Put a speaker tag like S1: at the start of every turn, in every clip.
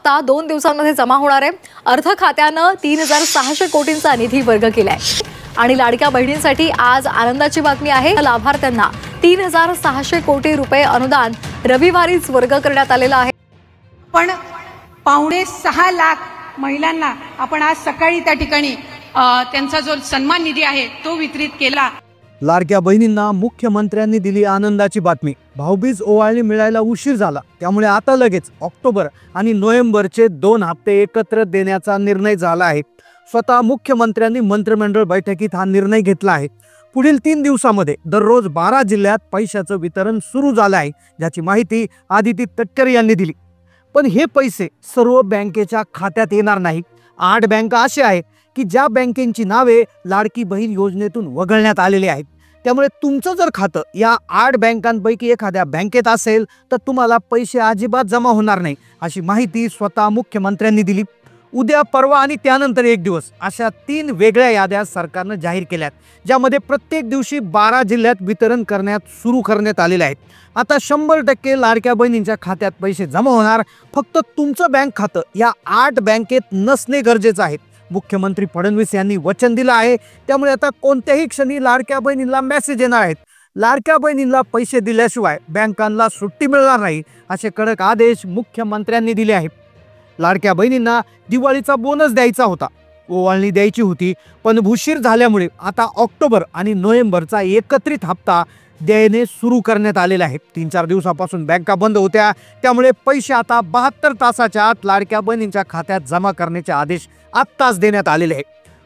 S1: हप्ता 2 दिवसांमध्ये जमा होणार आहे। अर्थ खात्यानं 3600 कोटींचा निधी वर्ग केलाय आणि लाडक्या बहिणींसाठी आज आनंदाची बातमी आहे। लाभार्थ्यांना 3600 कोटी रुपये अनुदान रविवारीच वर्ग करण्यात आलेलं आहे।
S2: पण 5.6 लाख महिलांना आपण आज सकाळी त्या ठिकाणी त्यांचा जो सन्मान निधी आहे तो वितरित केला।
S3: लाडक्या बहिणींना मुख्यमंत्र्यांनी दिली आनंदाची बातमी। भाऊबीज ओवाळणी मिळायला उशीर झाला, त्यामुळे आता लगेच ऑक्टोबर आणि नोव्हेंबरचे 2 हप्ते एकत्र देण्याचा निर्णय झाला आहे। स्वतः मुख्यमंत्र्यांनी मंत्रिमंडळ बैठकीत हा निर्णय घेतला आहे। पुढील 3 दिवसांमध्ये दररोज 12 जिल्ह्यात पैशाचं वितरण सुरू झालं आहे, ज्याची माहिती आदिती तटकरे यांनी दिली। पण हे पैसे सर्व बँकेच्या खात्यात येणार नाही। 8 बँका असे आहेत की ज्या बँकेची नावे लाडकी बहीण योजनेतून वगळण्यात आलेली आहेत। त्यामुळे तुमचं जर खातं या 8 बँकांपैकी एखाद्या बँकेत असेल तर तुम्हाला पैसे अजिबात जमा होणार नाही, अशी माहिती स्वतः मुख्यमंत्र्यांनी दिली। उद्या, परवा आणि त्यानंतर 1 दिवस अशा 3 वेगळ्या याद्या सरकारनं जाहीर केल्यात, ज्यामध्ये प्रत्येक दिवशी 12 जिल्ह्यात वितरण सुरू करण्यात आलेले आहेत। आता 100% लाडक्या बहिणींच्या खात्यात पैसे जमा होणार, फक्त तुमचं बँक खातं या 8 बँकेत नसणे गरजेचं आहे। मुख्यमंत्री फडणवीस यांनी वचन दिलं आहे, त्यामुळे आता कोणत्याही क्षणी लाडक्या बहिणींना मेसेज येणार आहेत। लाडक्या बहिणींना पैसे दिल्याशिवाय बँकांना सुट्टी मिळणार नाही, असे कडक आदेश मुख्यमंत्र्यांनी दिले आहेत। लाडक्या बहिणींना दिवाळीचा बोनस द्यायचा होता, ओवाळणी द्यायची होती, पण उशीर झाल्यामुळे आता ऑक्टोबर आणि नोव्हेंबरचा एकत्रित हप्ता देणे सुरू करण्यात आलेला आहे। 3-4 दिवसापासून बँका बंद होत्या, त्यामुळे पैसे आता 72 तासाच्या आत लाडक्या बहिणींच्या खात्यात जमा करण्याचे आदेश आत्ताच देण्यात आलेले आहेत।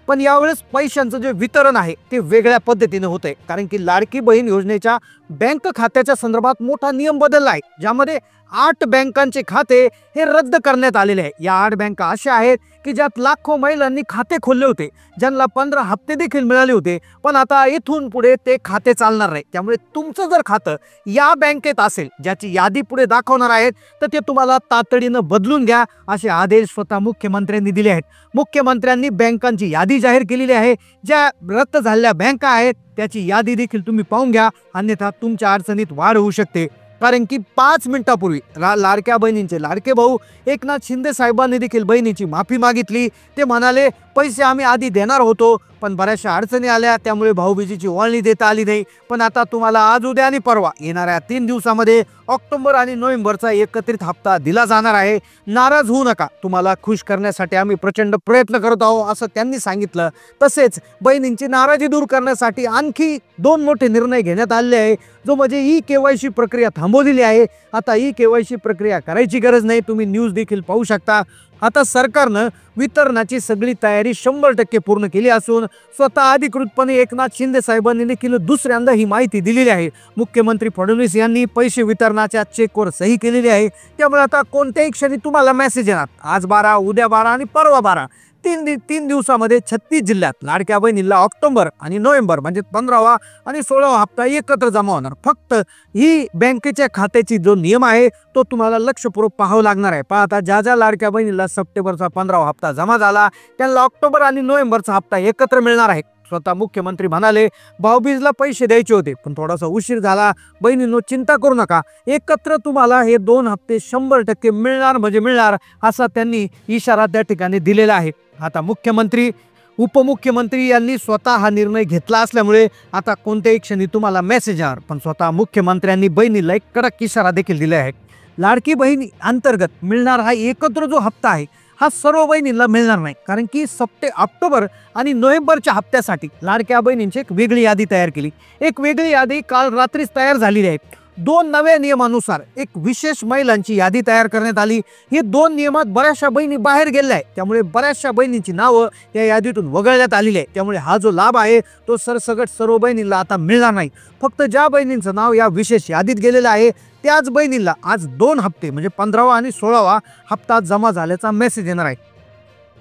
S3: पण यावेळेस पैशांचं जे वितरण आहे ते वेगळ्या पद्धतीने होतंय, कारण की लाडकी बहीण योजनेच्या बँक खात्याच्या संदर्भात मोठा नियम बदलला आहे, ज्यामध्ये 8 बँकांचे खाते हे रद्द करण्यात आलेले आहे। या 8 बँका अशा आहेत की ज्यात लाखो महिलांनी खाते खोलले होते, ज्यांना 15 हप्ते देखील मिळाले होते, पण आता इथून पुढे ते खाते चालणार नाही। त्यामुळे तुमचं जर खातं या बँकेत असेल, ज्याची यादी पुढे दाखवणार आहेत, तर ते तुम्हाला तातडीनं बदलून घ्या, असे आदेश स्वतः मुख्यमंत्र्यांनी दिले आहेत। मुख्यमंत्र्यांनी बँकांची यादी जाहीर केलेली आहे। ज्या रद्द झालेल्या बँका आहेत त्याची यादी देखील तुम्ही पाहून घ्या, अन्यथा तुमच्या अडचणीत वाढ होऊ शकते। कारण की 5 मिनिटापूर्वी लाडक्या बहिणींचे लाडके भाऊ एकनाथ शिंदे साहेबांनी देखील बहिणीची माफी मागितली। ते म्हणाले, पैसे आम्ही आधी देणार होतो, पण बऱ्याचशा अडचणी आल्या, त्यामुळे भाऊबीजेची ओवाळणी देता आली नाही। पण आता तुम्हाला आज, उद्या आणि परवा येणाऱ्या 3 दिवसामध्ये ऑक्टोबर आणि नोव्हेंबरचा एकत्रित हप्ता दिला जाणार आहे। नाराज होऊ नका, तुम्हाला खुश करण्यासाठी आम्ही प्रचंड प्रयत्न करत आहोत, असं त्यांनी सांगितलं। तसेच बहिणींची नाराजी दूर करण्यासाठी आणखी 2 मोठे निर्णय घेण्यात आले आहे, जो म्हणजे ई-KYC प्रक्रिया थांबवलेली आहे। आता ई-KYC प्रक्रिया करायची गरज नाही, तुम्ही न्यूज देखील पाहू शकता। आता सरकारनं वितरणाची सगळी तयारी 100% पूर्ण केली असून स्वतः अधिकृतपणे एकनाथ शिंदे साहेबांनी देखील दुसऱ्यांदा ही माहिती दिलेली आहे। मुख्यमंत्री फडणवीस यांनी पैसे वितरणाच्या चेकवर सही केलेली आहे, त्यामुळे आता कोणत्याही क्षणी तुम्हाला मेसेज येणार, आज 12, उद्या 12 आणि परवा 12, 3 दिवसामध्ये 36 जिल्ह्यात लाडक्या बहिणीला ऑक्टोबर आणि नोव्हेंबर म्हणजे 15वा आणि 16वा हप्ता एकत्र जमा होणार। फक्त ही बँकेच्या खात्याची जो नियम आहे तो तुम्हाला लक्षपूर्वक पाहावं लागणार आहे। आता ज्या लाडक्या बहिणीला सप्टेंबरचा 15वा हप्ता जमा झाला, त्यांना ऑक्टोबर आणि नोव्हेंबरचा हप्ता एकत्र मिळणार आहे। स्वतः मुख्यमंत्री म्हणाले, भाऊबीजला पैसे द्यायचे होते, पण थोडासा उशीर झाला, बहिणींनो चिंता करू नका, एकत्र तुम्हाला हे 2 हप्ते 100% मिळणार म्हणजे मिळणार, असा त्यांनी इशारा त्या ठिकाणी दिलेला आहे। आता मुख्यमंत्री, उपमुख्यमंत्री यांनी स्वतः हा निर्णय घेतला असल्यामुळे आता कोणत्याही क्षणी तुम्हाला मेसेज येणार। पण स्वतः मुख्यमंत्र्यांनी बहिणीला एक कडक इशारा देखील दिला आहे। लाडकी बहीण अंतर्गत मिळणार हा एकत्र जो हप्ता आहे हा सर्व बहिणींना मिळणार नाही, कारण की ऑक्टोबर आणि नोव्हेंबरच्या हप्त्यासाठी लाडक्या बहिणींची एक वेगळी यादी तयार केली। एक वेगळी यादी काल रात्रीच तयार झालेली आहे। 2 नव्या नियमानुसार एक विशेष महिलांची यादी तयार करण्यात आली। ही 2 नियमात बऱ्याचशा बहिणी बाहेर गेल्या आहेत, त्यामुळे बऱ्याचशा बहिणींची नावं या यादीतून वगळण्यात आलेली आहे। त्यामुळे हा जो लाभ आहे तो सरसकट सर्व बहिणींना आता मिळणार नाही। फक्त ज्या बहिणींचं नाव या विशेष यादीत गेलेलं आहे त्याच बहिणींना आज 2 हप्ते म्हणजे 15वा आणि 16वा हप्ता जमा झाल्याचा मेसेज येणार आहे।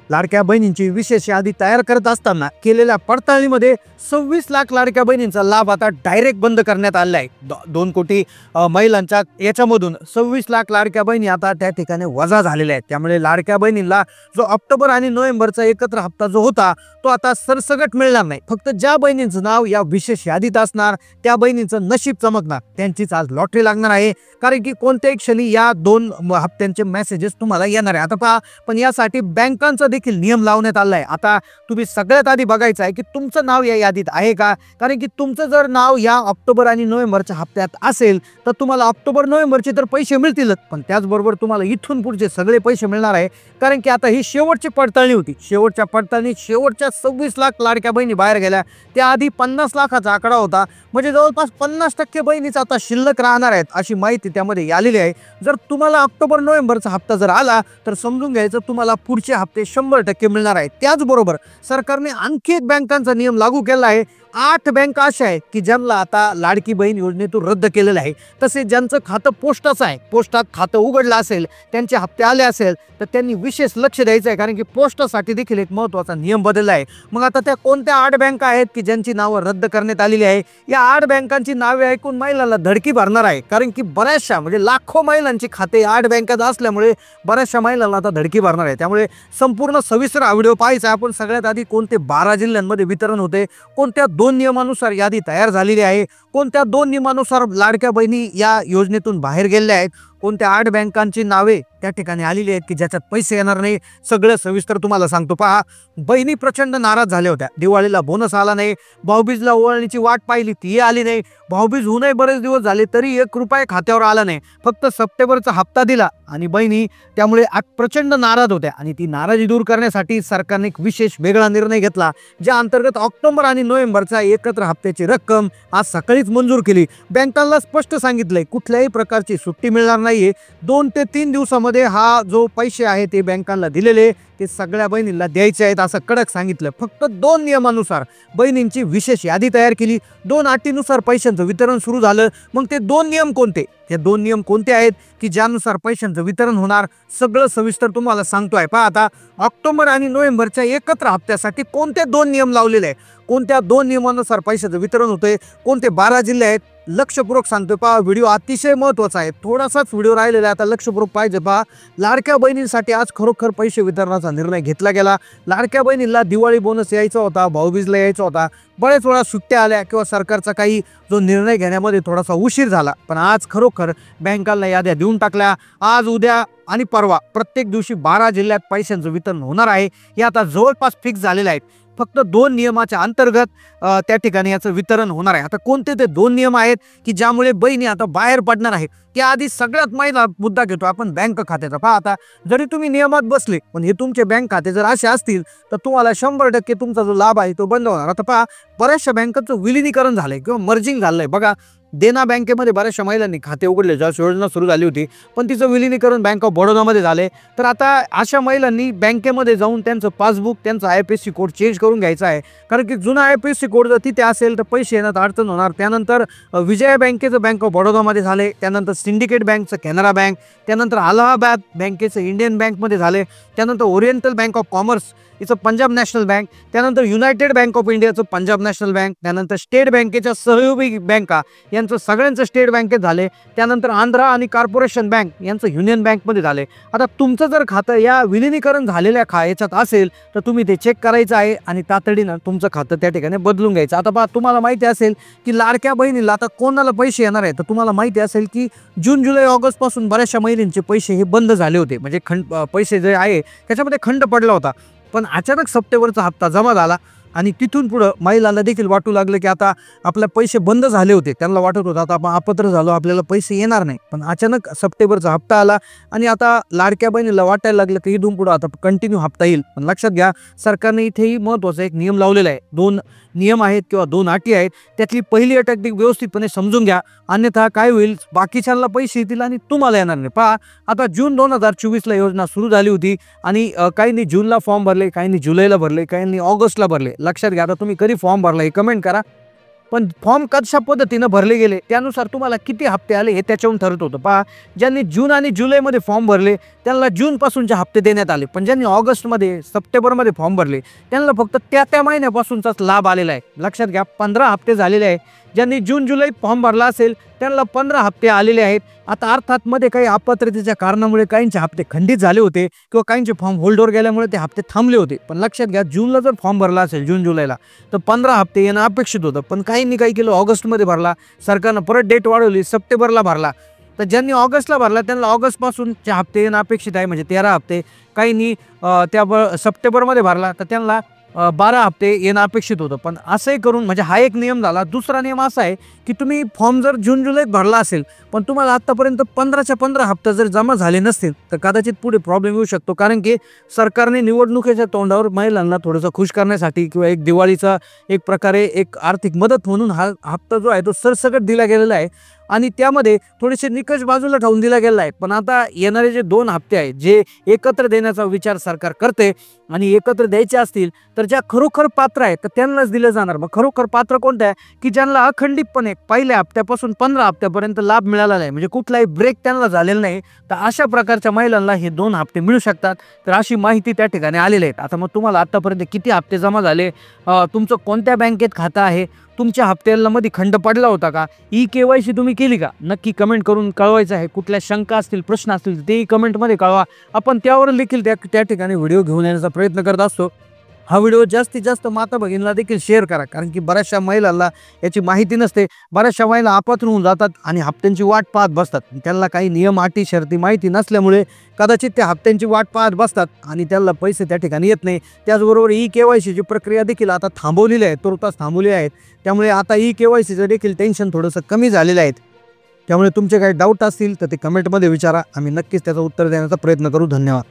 S3: लाडक्या बहिणींची विशेष यादी तयार करत असताना केलेल्या पडताळणीमध्ये 26 लाख लाडक्या बहिणींचा लाभ आता डायरेक्ट बंद करण्यात आला आहे. 2 कोटी महिलांच्या याच्यामधून 26 लाख लाडक्या बहिणी आता त्या ठिकाणी वजा झालेल्या आहेत. त्यामुळे लाडक्या बहिणींना जो ऑक्टोबर आणि नोव्हेंबरचा एकत्र हप्ता जो होता तो आता सरसकट मिळणार नाही. फक्त ज्या बहिणींचं नाव या विशेष यादीत असणार त्या बहिणींचं नशीब चमकणार, त्यांचीच आज लॉटरी लागणार आहे. कारण की कोणत्याही क्षणी या 2 हप्त्यांचे मेसेजेस तुम्हाला येणार आहे. आता पहा, पण यासाठी बँकांचा देखील नियम लावण्यात आला आहे. आता तुम्ही सगळ्यात आधी बघायचं आहे की तुमचं नाव या यादीत आहे का. कारण की तुमचं जर नाव या ऑक्टोबर आणि नोव्हेंबरच्या हप्त्यात असेल तर तुम्हाला ऑक्टोबर नोव्हेंबरचे तर पैसे मिळतीलच, पण त्याचबरोबर तुम्हाला इथून पुढचे सगळे पैसे मिळणार आहे. कारण की आता ही शेवटची पडताळणी होती. शेवटच्या पडताळणीत शेवटच्या 26 लाख लाडक्या बहिणी बाहेर गेल्या. त्याआधी 50 लाखाचा आकडा होता, म्हणजे जवळपास 50% बहिणीच आता शिल्लक राहणार आहेत अशी माहिती त्यामध्ये आलेली आहे. जर तुम्हाला ऑक्टोबर नोव्हेंबरचा हप्ता जर आला तर समजून घ्यायचं तुम्हाला पुढचे हप्ते 100% मिळणार आहेत. त्याचबरोबर सरकारने आणखी एक बँकांचा नियम लागू केला आहे. 8 बँका अशा आहेत की ज्यांना आता लाडकी बहीण योजनेतून रद्द केलेलं आहे. तसेच ज्यांचं खातं पोस्टाचं आहे, पोस्टात खातं उघडलं असेल, त्यांचे हप्ते आले असेल तर त्यांनी विशेष लक्ष द्यायचं आहे. कारण की पोस्टासाठी देखील एक महत्त्वाचा नियम बदलला आहे. मग आता त्या कोणत्या 8 बँका आहेत की ज्यांची नावं रद्द करण्यात आलेली आहे. या 8 बँकांची नावे ऐकून महिलांना धडकी भरणार आहे. कारण की बऱ्याचशा म्हणजे लाखो महिलांची खाते 8 बँकात असल्यामुळे बऱ्याचशा महिलांना आता धडकी भरणार आहे. त्यामुळे संपूर्ण सविस्तर हा व्हिडिओ पाहायचा. आपण सगळ्यात आधी कोणते 12 जिल्ह्यांमध्ये वितरण होते, कोणत्या 2 नियमानुसार यादी तयार झालेली आहे, कोणत्या 2 नियमानुसार लाडक्या बहिणी या योजनेतून बाहेर गेलेल्या आहेत, कोणत्या 8 बँकांची नावे त्या ठिकाणी आलेली आहेत की ज्याच्यात पैसे येणार नाही, सगळं सविस्तर तुम्हाला सांगतो. पहा, बहिणी प्रचंड नाराज झाल्या होत्या. दिवाळीला बोनस आला नाही, भाऊबीजला ओवाळणीची वाट पाहिली ती आली नाही, भाऊबीज होऊनही बरेच दिवस झाले तरी 1 रुपया खात्यावर आला नाही. फक्त सप्टेंबरचा हप्ता दिला आणि बहिणी त्यामुळे प्रचंड नाराज होत्या. आणि ती नाराजी दूर करण्यासाठी सरकारने एक विशेष वेगळा निर्णय घेतला, ज्या अंतर्गत ऑक्टोबर आणि नोव्हेंबरचा एकत्र हप्त्याची रक्कम आज सकाळीच मंजूर केली. बँकांना स्पष्ट सांगितलंय कुठल्याही प्रकारची सुट्टी मिळणार नाहीये. 2 ते 3 दिवसामध्ये हा जो पैसे आहे ते बँकांना दिलेले ते सगळ्या बहिणींना द्यायचे आहेत असं कडक सांगितलं. फक्त 2 नियमानुसार बहिणींची विशेष यादी तयार केली. 2 अटीनुसार पैशांचं वितरण सुरू झालं. मग ते 2 नियम कोणते, हे 2 नियम कोणते आहेत की ज्यानुसार पैशांचं वितरण होणार, सगळं सविस्तर तुम्हाला सांगतोय. पहा, आता ऑक्टोबर आणि नोव्हेंबरच्या एकत्र हप्त्यासाठी कोणते 2 नियम लावलेले आहेत, कोणत्या 2 नियमानुसार पैशाचं वितरण होतंय, कोणते 12 जिल्हे आहेत, लक्षपूर्वक सांगतोय. पहा, व्हिडिओ अतिशय महत्त्वाचा आहे. थोडासाच व्हिडिओ राहिलेला आहे, आता लक्षपूर्वक पाहिजे. पहा, लाडक्या बहिणींसाठी आज खरोखर पैसे वितरणाचा निर्णय घेतला गेला. लाडक्या बहिणींना दिवाळी बोनस यायचा होता, भाऊबीजला यायचा होता, बऱ्याच वेळा सुट्ट्या आल्या किंवा सरकारचा काही जो निर्णय घेण्यामध्ये थोडासा उशीर झाला, पण आज खरोखर बँकांना याद्या देऊन टाकल्या. आज, उद्या आणि परवा प्रत्येक दिवशी 12 जिल्ह्यात पैशांचं वितरण होणार आहे. हे आता जवळपास फिक्स झालेलं आहे. फक्त 2 नियमाच्या अंतर्गत त्या ठिकाणी याचं वितरण होणार आहे. आता कोणते ते 2 नियम आहेत की ज्यामुळे बहिणी आता बाहेर पडणार आहेत. त्याआधी सगळ्यात पहिला मुद्दा घेतो आपण बँक खात्याचा. पहा, आता जरी तुम्ही नियमात बसले पण हे तुमचे बँक खाते जर असे असतील तर तुम्हाला 100% तुमचा जो लाभ आहे तो बंद होणार. आता पहा, बऱ्याचशा बँकांचं विलिनीकरण झालंय किंवा मर्जिंग झालंय. बघा, देना बँकेमध्ये बऱ्याचशा महिलांनी खाते उघडले ज्यावेळेस योजना सुरू झाली होती, पण तिचं विलिनीकरण बँक ऑफ बडोदामध्ये झाले. तर आता अशा महिलांनी बँकेमध्ये जाऊन त्यांचं पासबुक, त्यांचा IFSC कोड चेंज करून घ्यायचा आहे. कारण की जुना IFSC कोड जर तिथे असेल तर पैसे येण्यात अडचण होणार. त्यानंतर विजया बँकेचं बँक ऑफ बडोदामध्ये झाले, त्यानंतर सिंडिकेट बँकचं कॅनरा बँक, त्यानंतर अलाहाबाद बँकेचं इंडियन बँकमध्ये झाले, त्यानंतर ओरिएंटल बँक ऑफ कॉमर्स इथं पंजाब नॅशनल बँक, त्यानंतर युनायटेड बँक ऑफ इंडियाचं पंजाब नॅशनल बँक, त्यानंतर स्टेट बँकेच्या सहयोगी बँका यांचं सगळ्यांचं स्टेट बँकेत झाले, त्यानंतर आंध्रा आणि कॉर्पोरेशन बँक यांचं युनियन बँकमध्ये झाले. आता तुमचं जर खातं या विलिनीकरण झालेल्या याच्यात असेल तर तुम्ही ते चेक करायचं आहे आणि तातडीनं तुमचं खातं त्या ठिकाणी बदलून घ्यायचं. आता पहा, तुम्हाला माहिती असेल की लाडक्या बहिणीला आता कोणाला पैसे येणार आहेत, तर तुम्हाला माहिती असेल की जून, जुलै, ऑगस्ट पासून बऱ्याचशा महिलांचे पैसे हे बंद झाले होते. म्हणजे पैसे जे आहे त्याच्यामध्ये खंड पडला होता. पण अचानक सप्टेंबरचा हप्ता जमा झाला आणि तिथून पुढं महिलांना देखील वाटू लागलं की आता आपले पैसे बंद झाले होते. त्यांना वाटत होतं आता आपण अपात्र झालो, आपल्याला पैसे येणार नाही. पण अचानक सप्टेंबरचा हप्ता आला आणि आता लाडक्या बहिणीला वाटायला लागलं की इथून पुढं आता कंटिन्यू हप्ता येईल. पण लक्षात घ्या, सरकारने इथेही महत्त्वाचा एक नियम लावलेला आहे. 2 नियम आहेत किंवा 2 अटी आहेत. त्यातली पहिली अट अगदी व्यवस्थितपणे समजून घ्या, अन्यथा काय होईल, बाकीच्यांना पैसे येतील आणि तुम्हाला येणार नाही. पहा, आता जून 2024ला योजना सुरू झाली होती आणि काहींनी जूनला फॉर्म भरले, काहींनी जुलैला भरले, काहींनी ऑगस्टला भरले. लक्षात घ्या, आता तुम्ही कधी फॉर्म भरला हे कमेंट करा. पण फॉर्म कशा पद्धतीनं भरले गेले त्यानुसार तुम्हाला किती हप्ते आले हे त्याच्यावरून ठरत होतं. पहा, ज्यांनी जून आणि जुलैमध्ये फॉर्म भरले त्यांना जूनपासूनचे हप्ते देण्यात आले, पण ज्यांनी ऑगस्टमध्ये सप्टेंबरमध्ये फॉर्म भरले त्यांना फक्त त्या महिन्यापासूनचाच लाभ आलेला आहे. लक्षात घ्या, 15 हप्ते झालेले आहे. ज्यांनी जून जुलै फॉर्म भरला असेल त्यांना 15 हप्ते आलेले आहेत. आता अर्थात मध्ये काही अपात्रतेच्या कारणामुळे काहींचे हप्ते खंडित झाले होते किंवा काहींचे फॉर्म होल्डवर गेल्यामुळे ते हप्ते थांबले होते. पण लक्षात घ्या, जूनला जर फॉर्म भरला असेल जून जुलैला तर 15 हप्ते येणं अपेक्षित होतं. पण काहींनी काही केलं, ऑगस्टमध्ये भरला, सरकारनं परत डेट वाढवली, सप्टेंबरला भरला. तर ज्यांनी ऑगस्टला भरला त्यांना ऑगस्टपासूनचे हप्ते येणं अपेक्षित आहे, म्हणजे 13 हप्ते. काहींनी सप्टेंबरमध्ये भरला तर त्यांना 12 हप्ते येणं अपेक्षित होतं. पण असंही करून म्हणजे हा एक नियम झाला. दुसरा नियम असा आहे की तुम्ही फॉर्म जर जून जुलैत भरला असेल पण तुम्हाला आत्तापर्यंत 15च्या 15 हप्ते जर जमा झाले नसतील तर कदाचित पुढे प्रॉब्लेम येऊ शकतो. कारण की सरकारने निवडणुकीच्या तोंडावर महिलांना थोडंसं खुश करण्यासाठी किंवा एक दिवाळीचा एक प्रकारे एक आर्थिक मदत म्हणून हा हप्ता जो आहे तो सरसकट दिला गेलेला आहे आणि त्यामध्ये थोडेसे निकष बाजूला ठेवून दिला गेला आहे. पण आता येणारे जे 2 हप्ते आहेत जे एकत्र देण्याचा विचार सरकार करते आणि एकत्र द्यायचे असतील तर ज्या खरोखर पात्र आहेत तर त्यांनाच दिलं जाणार. मग खरोखर पात्र कोणतं आहे की ज्यांना अखंडितपणे पहिल्या हप्त्यापासून 15 हप्त्यापर्यंत लाभ मिळाला नाही, म्हणजे कुठलाही ब्रेक त्यांना झालेला नाही, तर अशा प्रकारच्या महिलांना हे 2 हप्ते मिळू शकतात. तर अशी माहिती त्या ठिकाणी आलेली आहे. आता मग तुम्हाला आतापर्यंत किती हप्ते जमा झाले, तुमचं कोणत्या बँकेत खातं आहे, तुमच्या हप्त्यामध्ये खंड पडला होता का, KYC तुम्ही केली का, नक्की कमेंट करून कळवायचं आहे. कुठल्या शंका असतील, प्रश्न असतील तेही कमेंटमध्ये कळवा. आपण त्यावर देखील त्या ठिकाणी व्हिडिओ घेऊन येण्याचा प्रयत्न करत असतो. हा व्हिडिओ जास्तीत जास्त माता भगिनीला देखील शेअर करा, कारण की बऱ्याचशा महिलांना याची माहिती नसते. बऱ्याचशा महिला अपात्र होऊन जातात आणि हप्त्यांची वाट पाहत बसतात. त्यांना काही नियम अटी शर्ती माहिती नसल्यामुळे कदाचित त्या हप्त्यांची वाट पाहत बसतात आणि त्यांना पैसे त्या ठिकाणी येत नाही. त्याचबरोबर KYCची प्रक्रिया देखील आता थांबवलेली आहे, तुर्तास थांबवली आहेत. त्यामुळे आता KYCचं देखील टेन्शन थोडंसं कमी झालेलं आहे. त्यामुळे तुमचे काही डाऊट असतील तर ते कमेंटमध्ये विचारा, आम्ही नक्कीच त्याचं उत्तर देण्याचा प्रयत्न करू. धन्यवाद.